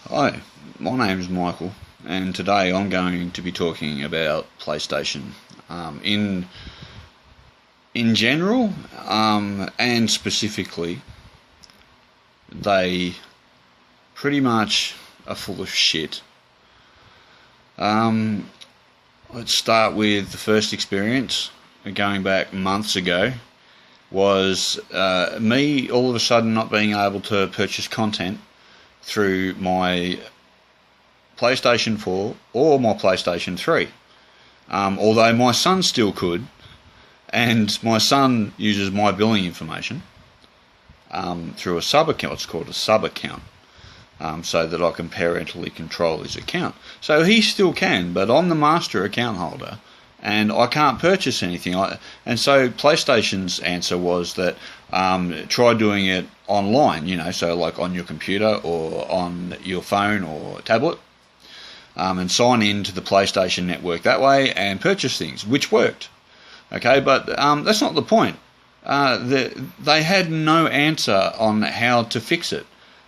Hi, my name is Michael, and today I'm going to be talking about PlayStation in general, and specifically. They pretty much are full of shit. Let's start with the first experience, going back months ago, was me all of a sudden not being able to purchase content through my PlayStation 4 or my PlayStation 3. Although my son still could, and my son uses my billing information through a sub-account. It's called a sub-account, so that I can parentally control his account. So he still can, but I'm the master account holder, and I can't purchase anything. And so PlayStation's answer was that try doing it online, so like on your computer or on your phone or tablet, and sign into the PlayStation network that way and purchase things, which worked. Okay, but that's not the point. They had no answer on how to fix it,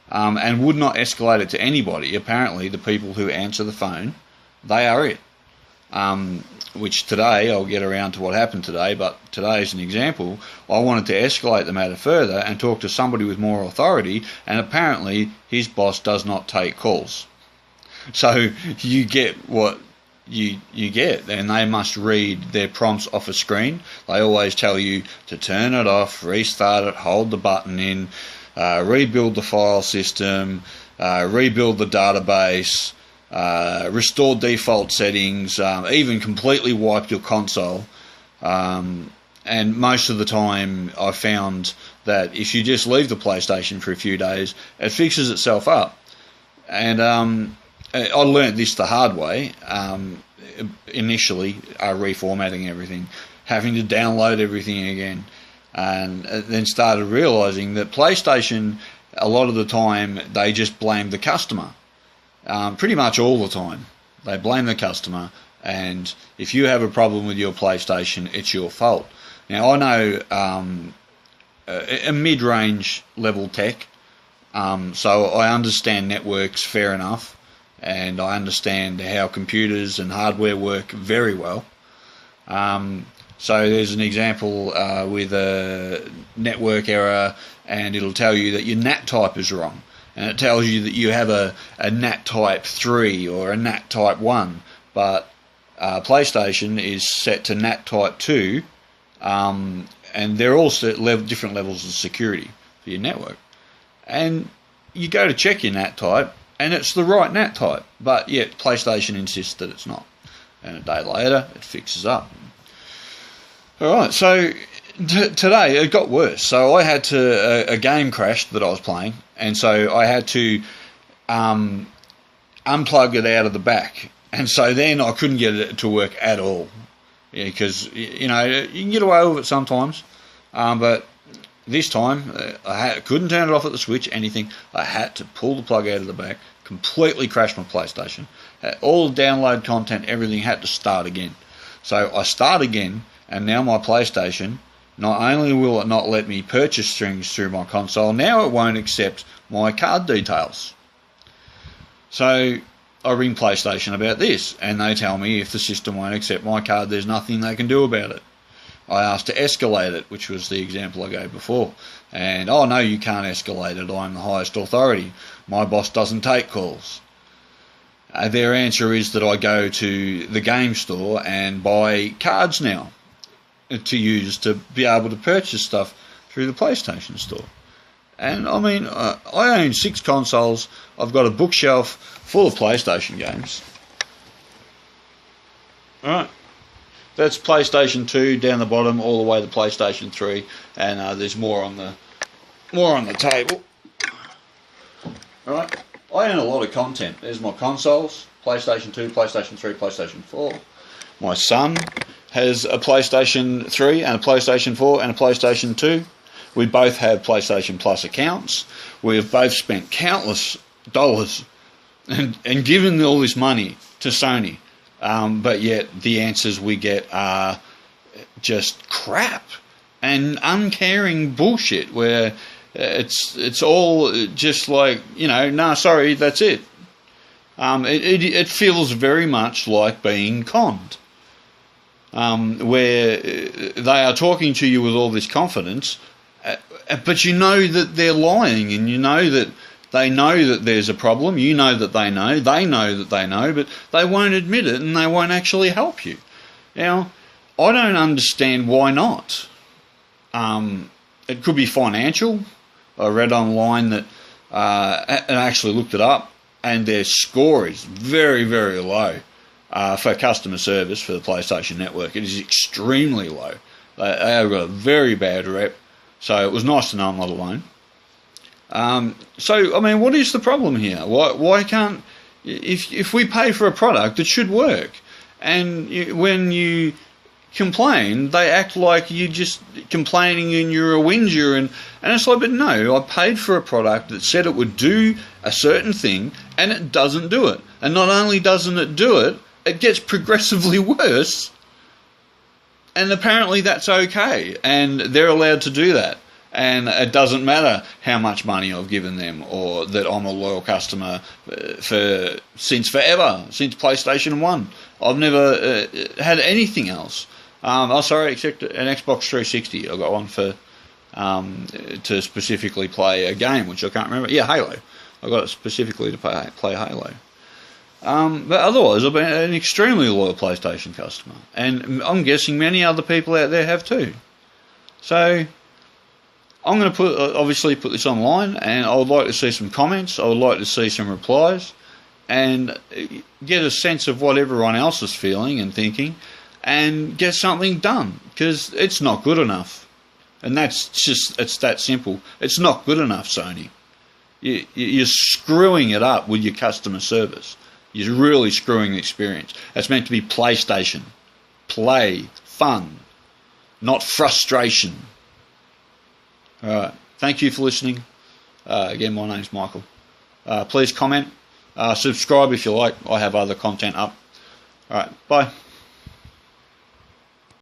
and would not escalate it to anybody. Apparently, the people who answer the phone, they are it. Which today, I'll get around to what happened today, but today is an example. I wanted to escalate the matter further and talk to somebody with more authority, and apparently his boss does not take calls. So you get what you get, and they must read their prompts off a screen. They always tell you to turn it off, restart it, hold the button in, rebuild the file system, rebuild the database, restore default settings, even completely wipe your console. And most of the time I found that if you just leave the PlayStation for a few days, it fixes itself up. And I learnt this the hard way, initially reformatting everything, having to download everything again, and then started realising that PlayStation, a lot of the time, they just blame the customer. Pretty much all the time. They blame the customer, and if you have a problem with your PlayStation, it's your fault. Now, I know a mid-range level tech, so I understand networks fair enough, and I understand how computers and hardware work very well. So there's an example with a network error, and it'll tell you that your NAT type is wrong. And it tells you that you have a NAT type 3 or a NAT type 1, but PlayStation is set to NAT type 2, and they're all different levels of security for your network. And you go to check your NAT type, and it's the right NAT type, but yet PlayStation insists that it's not. And a day later, it fixes up. Alright, so today it got worse. So I had to, a game crashed that I was playing, and so I had to unplug it out of the back. And so then I couldn't get it to work at all. Because, you can get away with it sometimes. But this time, I couldn't turn it off at the switch, anything. I had to pull the plug out of the back, completely crash my PlayStation. All the download content, everything had to start again. So I start again, and now my PlayStation, not only will it not let me purchase things through my console, now it won't accept my card details. So I ring PlayStation about this, and they tell me if the system won't accept my card, there's nothing they can do about it. I asked to escalate it, which was the example I gave before. And, oh no, you can't escalate it, I'm the highest authority. My boss doesn't take calls. Their answer is that I go to the game store and buy cards now to use to be able to purchase stuff through the PlayStation store. And I mean, I own 6 consoles. I've got a bookshelf full of PlayStation games. Alright, that's PlayStation 2 down the bottom, all the way to PlayStation 3, and there's more on the table. Alright, I own a lot of content. There's my consoles: PlayStation 2, PlayStation 3, PlayStation 4. My son has a PlayStation 3 and a PlayStation 4 and a PlayStation 2. We both have PlayStation Plus accounts. We have both spent countless dollars and given all this money to Sony, but yet the answers we get are just crap and uncaring bullshit where it's all just like, nah, sorry, that's it. It feels very much like being conned, where they are talking to you with all this confidence, but you know that they're lying, and you know that they know that there's a problem, you know that they know that they know, but they won't admit it and they won't actually help you. Now, I don't understand why not. It could be financial. I read online that, and I actually looked it up, and their score is very, very low for customer service for the PlayStation Network. It is extremely low. They have got a very bad rep, so it was nice to know I'm not alone. So, I mean, what is the problem here? Why can't... If we pay for a product, it should work. And when you complain, they act like you're just complaining and you're a whinger, and it's like, but no, I paid for a product that said it would do a certain thing, and it doesn't do it. And not only doesn't it do it, it gets progressively worse, and apparently that's okay, and they're allowed to do that. And it doesn't matter how much money I've given them, or that I'm a loyal customer since forever, since PlayStation 1. I've never had anything else. Except an Xbox 360. I got one for to specifically play a game, which I can't remember. Yeah, Halo. I got it specifically to play Halo. But otherwise, I've been an extremely loyal PlayStation customer, and I'm guessing many other people out there have too. So I'm going to obviously put this online, and I would like to see some comments. I would like to see some replies, and get a sense of what everyone else is feeling and thinking, and get something done, because it's not good enough. And it's that simple. It's not good enough, Sony. You're screwing it up with your customer service. You're really screwing the experience. It's meant to be PlayStation. Play. Fun. Not frustration. Alright, thank you for listening. Again, my name's Michael. Please comment, subscribe if you like. I have other content up. Alright, bye.